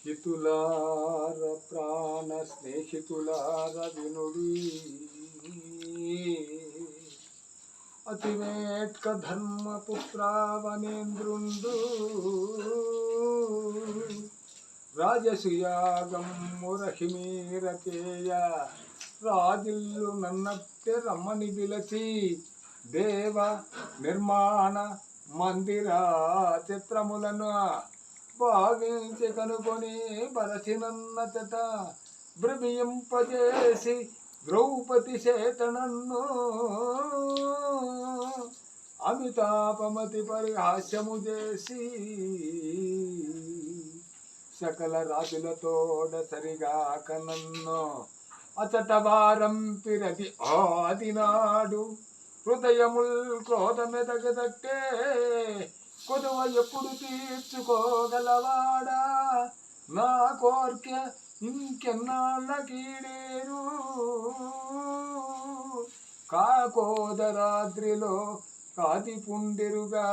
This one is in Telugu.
హితులార ప్రాణ స్నేహితులార వినుడి అతివేట్క ధర్మపుత్రావనేంద్రుండు రాజసుయాగం మురహిమీరకేయ రాజిల్లు నన్నట్టే రమ్మని పిలచి దేవ నిర్మాణ మందిర చిత్రములను భావించి కనుకొని బరచినన్నచట భ్రమింపజేసి ద్రౌపది చేతనన్ను అమితాపమతి పరిహాస్యము చేసి సకల రాజులతోడ సరిగాక నన్ను అచట వారం పిరది ఆదినాడు హృదయముల్ క్రోధమెదగదట్టే కొదువ ఎప్పుడు తీర్చుకోగలవాడా నా కోర్కె ఇంకెన్నాళ్ళ కీడేరు కాకోదరాద్రిలో కాది పుండెరుగా